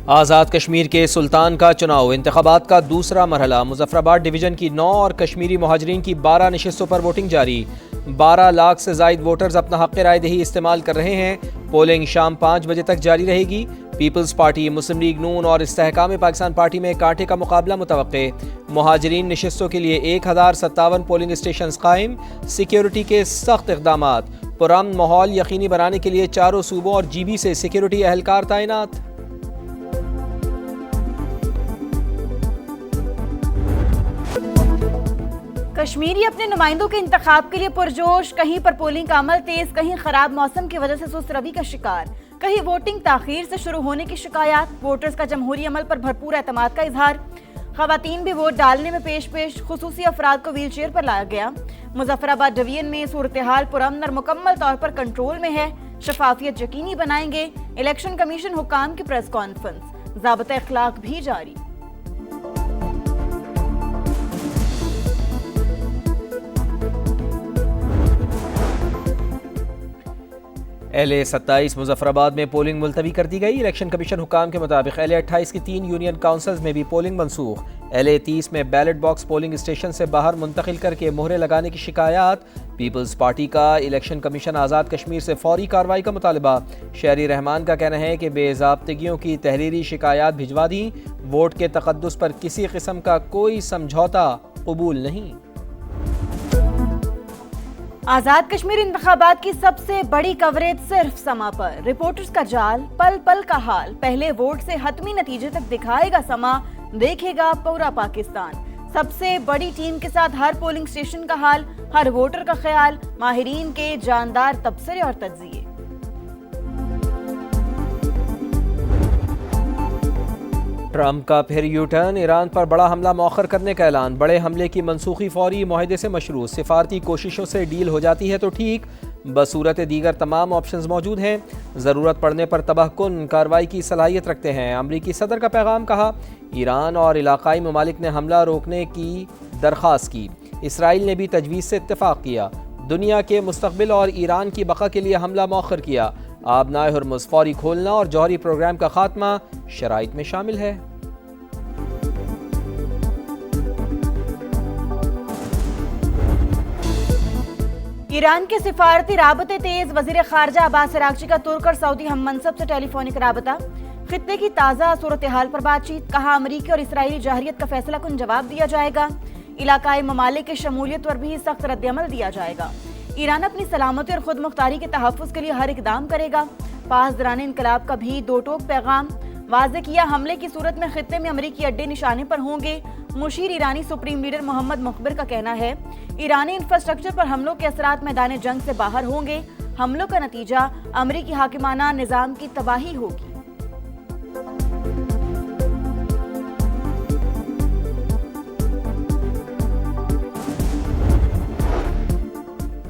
آزاد کشمیر کے سلطان کا چناؤ انتخابات کا دوسرا مرحلہ، مظفرآباد ڈویژن کی 9 اور کشمیری مہاجرین کی 12 نشستوں پر ووٹنگ جاری۔ 12 لاکھ سے زائد ووٹرز اپنا حق رائے دہی استعمال کر رہے ہیں۔ پولنگ شام 5 بجے تک جاری رہے گی۔ پیپلز پارٹی، مسلم لیگ نون اور استحکام پاکستان پارٹی میں کانٹے کا مقابلہ متوقع۔ مہاجرین نشستوں کے لیے 1057 پولنگ اسٹیشنز قائم۔ سیکیورٹی کے سخت اقدامات، پرامن ماحول یقینی بنانے کے لیے چاروں صوبوں اور جی بی سے سیکیورٹی اہلکار تعینات۔ کشمیری اپنے نمائندوں کے انتخاب کے لیے پرجوش، کہیں پر پولنگ کا عمل تیز، کہیں خراب موسم کی وجہ سے سست روی کا شکار، کہیں ووٹنگ تاخیر سے شروع ہونے کی شکایات۔ ووٹرز کا جمہوری عمل پر بھرپور اعتماد کا اظہار۔ خواتین بھی ووٹ ڈالنے میں پیش، خصوصی افراد کو ویل چیئر پر لایا گیا۔ مظفرآباد ڈویژن میں صورتحال پرامن اور مکمل طور پر کنٹرول میں ہے۔ شفافیت یقینی بنائیں گے۔ الیکشن کمیشن حکام کی پریس کانفرنس، ضابطہ اخلاق بھی جاری۔ LA-27 مظفرآباد میں پولنگ ملتوی کر دی گئی۔ الیکشن کمیشن حکام کے مطابق LA-28 کی 3 یونین کاؤنسلز میں بھی پولنگ منسوخ۔ LA-30 میں بیلٹ باکس پولنگ اسٹیشن سے باہر منتقل کر کے مہرے لگانے کی شکایات۔ پیپلز پارٹی کا الیکشن کمیشن آزاد کشمیر سے فوری کارروائی کا مطالبہ۔ شہری رحمان کا کہنا ہے کہ بے ضابطگیوں کی تحریری شکایات بھجوا دیں۔ ووٹ کے تقدس پر کسی قسم کا کوئی سمجھوتا قبول نہیں۔ آزاد کشمیر انتخابات کی سب سے بڑی کوریج صرف سما پر۔ رپورٹرز کا جال، پل پل کا حال، پہلے ووٹ سے حتمی نتیجے تک دکھائے گا سما، دیکھے گا پورا پاکستان۔ سب سے بڑی ٹیم کے ساتھ ہر پولنگ اسٹیشن کا حال، ہر ووٹر کا خیال، ماہرین کے جاندار تبصرے اور تجزیے۔ ٹرمپ کا پھر یو ٹرن، ایران پر بڑا حملہ مؤخر کرنے کا اعلان۔ بڑے حملے کی منسوخی فوری معاہدے سے مشروع، سفارتی کوششوں سے ڈیل ہو جاتی ہے تو ٹھیک، بصورت دیگر تمام آپشنز موجود ہیں، ضرورت پڑنے پر تباہ کن کارروائی کی صلاحیت رکھتے ہیں۔ امریکی صدر کا پیغام، کہا ایران اور علاقائی ممالک نے حملہ روکنے کی درخواست کی، اسرائیل نے بھی تجویز سے اتفاق کیا، دنیا کے مستقبل اور ایران کی بقا کے لیے حملہ مؤخر کیا، آبنائے ہرمز فوری کھولنا اور جوہری پروگرام کا خاتمہ شرائط میں شامل ہے۔ ایران کے سفارتی رابطے تیز، وزیر خارجہ عباس عراقچی کا ترک اور سعودی ہم منصب سے ٹیلی فونک رابطہ۔ خطے کی تازہ صورتحال پر بات چیت، کہا امریکی اور اسرائیلی جارحیت کا فیصلہ کن جواب دیا جائے گا، علاقائی ممالک کی شمولیت پر بھی سخت رد عمل دیا جائے گا۔ ایران اپنی سلامتی اور خود مختاری کے تحفظ کے لیے ہر اقدام کرے گا۔ پاسداران انقلاب کا بھی دو ٹوک پیغام، واضح کیا حملے کی صورت میں خطے میں امریکی اڈے نشانے پر ہوں گے۔ مشیر ایرانی سپریم لیڈر محمد مخبر کا کہنا ہے ایرانی انفراسٹرکچر پر حملوں کے اثرات میدان جنگ سے باہر ہوں گے، حملوں کا نتیجہ امریکی حاکمانہ نظام کی تباہی ہوگی۔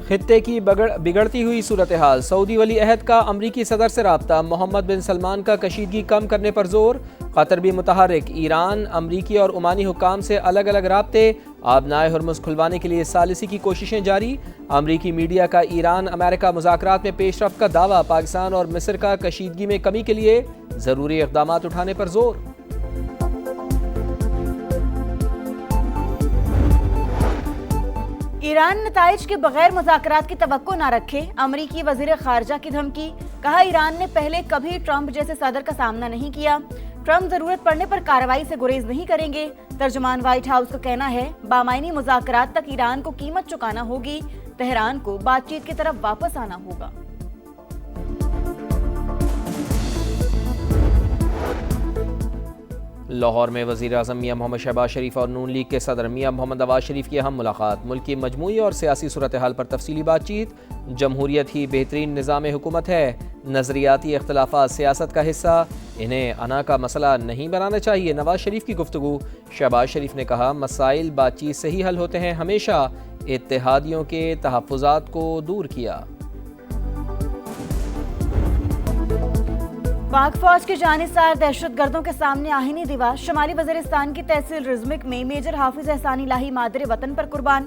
خطے کی بگڑتی ہوئی صورتحال، سعودی ولی عہد کا امریکی صدر سے رابطہ، محمد بن سلمان کا کشیدگی کم کرنے پر زور، قطر بھی متحرک، ایران، امریکی اور عمانی حکام سے الگ الگ رابطے، آبنائے ہرمز کھلوانے کے لیے ثالثی کی کوششیں جاری۔ امریکی میڈیا کا ایران امریکہ مذاکرات میں پیش رفت کا دعویٰ، پاکستان اور مصر کا کشیدگی میں کمی کے لیے ضروری اقدامات اٹھانے پر زور۔ ایران نتائج کے بغیر مذاکرات کی توقع نہ رکھے، امریکی وزیر خارجہ کی دھمکی، کہا ایران نے پہلے کبھی ٹرمپ جیسے صدر کا سامنا نہیں کیا، ٹرمپ ضرورت پڑنے پر کارروائی سے گریز نہیں کریں گے۔ ترجمان وائٹ ہاؤس کا کہنا ہے بامعنی مذاکرات تک ایران کو قیمت چکانا ہوگی، تہران کو بات چیت کی طرف واپس آنا ہوگا۔ لاہور میں وزیر اعظم میاں محمد شہباز شریف اور نون لیگ کے صدر میاں محمد نواز شریف کی اہم ملاقات، ملک کی مجموعی اور سیاسی صورتحال پر تفصیلی بات چیت۔ جمہوریت ہی بہترین نظام حکومت ہے، نظریاتی اختلافات سیاست کا حصہ، انہیں انا کا مسئلہ نہیں بنانا چاہیے، نواز شریف کی گفتگو۔ شہباز شریف نے کہا مسائل بات چیت سے ہی حل ہوتے ہیں، ہمیشہ اتحادیوں کے تحفظات کو دور کیا۔ پاک فوج کے جانثار دہشت گردوں کے سامنے آہنی دیوار، شمالی وزیرستان کی تحصیل رزمک میں میجر حافظ احسان الہی مادر وطن پر قربان۔